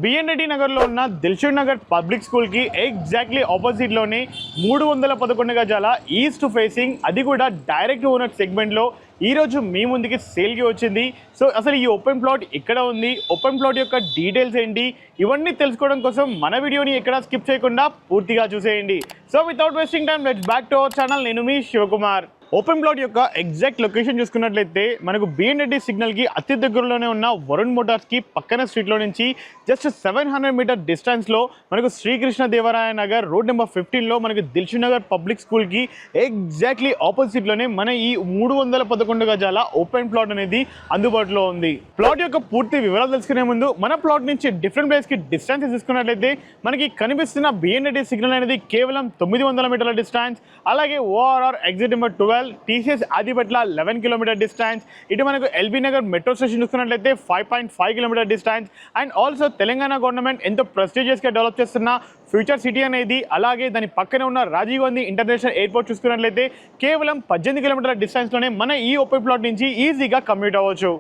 B N Reddy నగర్లో ఉన్న Dilsukh Nagar public స్కూల్కి ఎగ్జాక్ట్లీ ఆపోజిట్లోనే 311 గజాల ఈస్ట్ ఫేసింగ్, అది కూడా డైరెక్ట్ ఓనర్ సెగ్మెంట్లో ఈరోజు మీ ముందుకి సేల్కి వచ్చింది. సో అసలు ఈ ఓపెన్ ప్లాట్ ఎక్కడ ఉంది, ఓపెన్ ప్లాట్ యొక్క డీటెయిల్స్ ఏంటి, ఇవన్నీ తెలుసుకోవడం కోసం మన వీడియోని ఎక్కడ స్కిప్ చేయకుండా పూర్తిగా చూసేయండి. So without wasting time let's back to our channel. నేను మీ శివకుమార్. ఓపెన్ ప్లాట్ యొక్క ఎగ్జాక్ట్ లొకేషన్ చూసుకున్నట్లయితే మనకు బిఎన్ రెడ్డి సిగ్నల్కి అతి దగ్గరలోనే ఉన్న వరుణ్ మోటార్స్కి పక్కన స్ట్రీట్లో నుంచి జస్ట్ 700 మీటర్ డిస్టెన్స్లో మనకు శ్రీకృష్ణదేవరాయ నగర్ రోడ్ నెంబర్ 15లో మనకు దిల్షుక్ నగర్ పబ్లిక్ స్కూల్కి ఎగ్జాక్ట్లీ ఆపోజిట్లోనే మన ఈ 311 గజాల ఓపెన్ ప్లాట్ అనేది అందుబాటులో ఉంది. ప్లాట్ యొక్క పూర్తి వివరాలు తెలుసుకునే ముందు మన ప్లాట్ నుంచి డిఫరెంట్ ప్లేస్కి డిస్టెన్స్ తీసుకున్నట్లయితే మనకి కనిపిస్తున్న బిఎన్ రెడ్డి సిగ్నల్ అనేది కేవలం 900 మీటర్ల డిస్టెన్స్. అలాగే ORR exit number 12, TCS Adibatla 11 kilometre distance. ఇటు మనకు ఎల్బీ నగర్ మెట్రో స్టేషన్ చూసుకున్నట్లయితే 5.5 kilometre distance. And also Telangana government ఎంతో ప్రెస్టీజియస్గా డెవలప్ చేస్తున్న ఫ్యూచర్ సిటీ అనేది, అలాగే దాని పక్కనే ఉన్న రాజీవ్ గాంధీ ఇంటర్నేషనల్ ఎయిర్పోర్ట్ చూసుకున్నట్లయితే కేవలం 18 కిలోమీటర్ల డిస్టెన్స్లోనే మన ఈ ఓపెన్ ప్లాట్ నుంచి ఈజీగా కమ్యూట్ అవ్వచ్చు.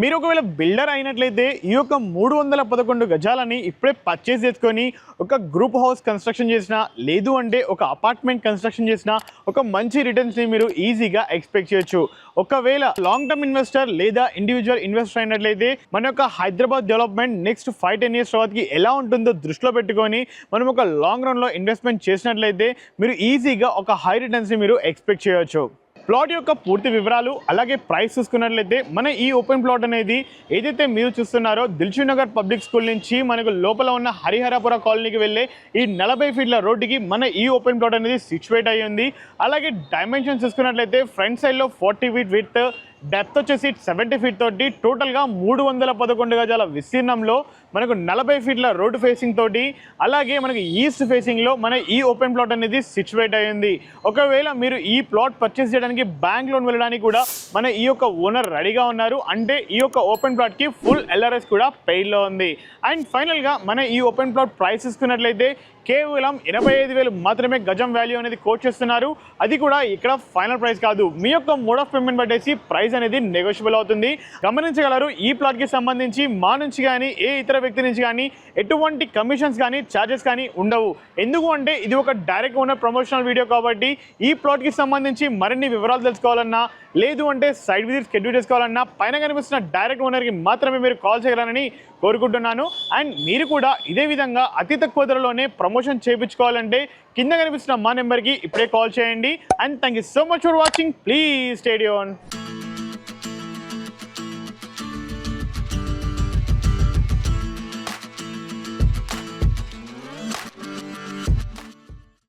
మీరు ఒకవేళ బిల్డర్ అయినట్లయితే ఈ యొక్క 311 గజాలని ఇప్పుడే పర్చేస్ చేసుకొని ఒక గ్రూప్ హౌస్ కన్స్ట్రక్షన్ చేసినా, లేదు అంటే ఒక అపార్ట్మెంట్ కన్స్ట్రక్షన్ చేసినా ఒక మంచి రిటర్న్స్ని మీరు ఈజీగా ఎక్స్పెక్ట్ చేయొచ్చు. ఒకవేళ లాంగ్ టర్మ్ ఇన్వెస్టర్ లేదా ఇండివిజువల్ ఇన్వెస్టర్ అయినట్లయితే మన యొక్క హైదరాబాద్ డెవలప్మెంట్ నెక్స్ట్ 5-10 ఇయర్స్ తర్వాతకి ఎలా ఉంటుందో దృష్టిలో పెట్టుకొని మనం ఒక లాంగ్ రన్లో ఇన్వెస్ట్మెంట్ చేసినట్లయితే మీరు ఈజీగా ఒక హై రిటర్న్స్ని మీరు ఎక్స్పెక్ట్ చేయొచ్చు. ప్లాట్ యొక్క పూర్తి వివరాలు అలాగే ప్రైస్ చూసుకున్నట్లయితే మన ఈ ఓపెన్ ప్లాట్ అనేది ఏదైతే మీరు చూస్తున్నారో దిల్షుక్ నగర్ పబ్లిక్ స్కూల్ నుంచి మనకు లోపల ఉన్న హరిహరపుర కాలనీకి వెళ్ళే ఈ 40 ఫీట్ల రోడ్డుకి మన ఈ ఓపెన్ ప్లాట్ అనేది సిచ్యువేట్ అయ్యి ఉంది. అలాగే డైమెన్షన్స్ చూసుకున్నట్లయితే ఫ్రంట్ సైడ్లో 40 ఫీట్ విడ్త్, డెప్త్ వచ్చేసి 70 ఫీట్ తోటి టోటల్గా 311 గజాల విస్తీర్ణంలో మనకు 40 ఫీట్ల రోడ్డు ఫేసింగ్ తోటి, అలాగే మనకి ఈస్ట్ ఫేసింగ్లో మన ఈ ఓపెన్ ప్లాట్ అనేది సిచ్యువేట్ అయ్యింది. ఒకవేళ మీరు ఈ ప్లాట్ పర్చేస్ చేయడానికి బ్యాంక్ లోన్ వెళ్ళడానికి కూడా మన ఈ యొక్క ఓనర్ రెడీగా ఉన్నారు. అంటే ఈ యొక్క ఓపెన్ ప్లాట్కి ఫుల్ ఎల్ఆర్ఎస్ కూడా పెయిడ్లో ఉంది. అండ్ ఫైనల్గా మన ఈ ఓపెన్ ప్లాట్ ప్రైస్ తీసుకున్నట్లయితే కేవలం 85,000 మాత్రమే గజం వాల్యూ అనేది కోట్ చేస్తున్నారు. అది కూడా ఇక్కడ ఫైనల్ ప్రైస్ కాదు, మీ యొక్క మోడ్ ఆఫ్ పేమెంట్ బట్టేసి ప్రైస్ అనేది నెగోషియబుల్ అవుతుంది. గమనించగలరు, ఈ ప్లాట్కి సంబంధించి మా నుంచి కానీ ఏ ఇతర వ్యక్తి నుంచి కానీ ఎటువంటి కమిషన్స్ కానీ ఛార్జెస్ కానీ ఉండవు. ఎందుకు అంటే ఇది ఒక డైరెక్ట్ ఓనర్ ప్రమోషనల్ వీడియో కాబట్టి ఈ ప్లాట్కి సంబంధించి మరిన్ని వివరాలు తెలుసుకోవాలన్నా, లేదు అంటే సైట్ విజిట్ షెడ్యూల్ చేసుకోవాలన్నా పైన కనిపిస్తున్న డైరెక్ట్ ఓనర్కి మాత్రమే మీరు కాల్ చేయగలరని కోరుకుంటున్నాను. అండ్ మీరు కూడా ఇదే విధంగా అతి తక్కువ ధరలోనే ప్రమోషన్ చేయించుకోవాలంటే కింద కనిపిస్తున్న మా నెంబర్కి ఇప్పుడే కాల్ చేయండి. And thank you so much for watching. Please stay tuned.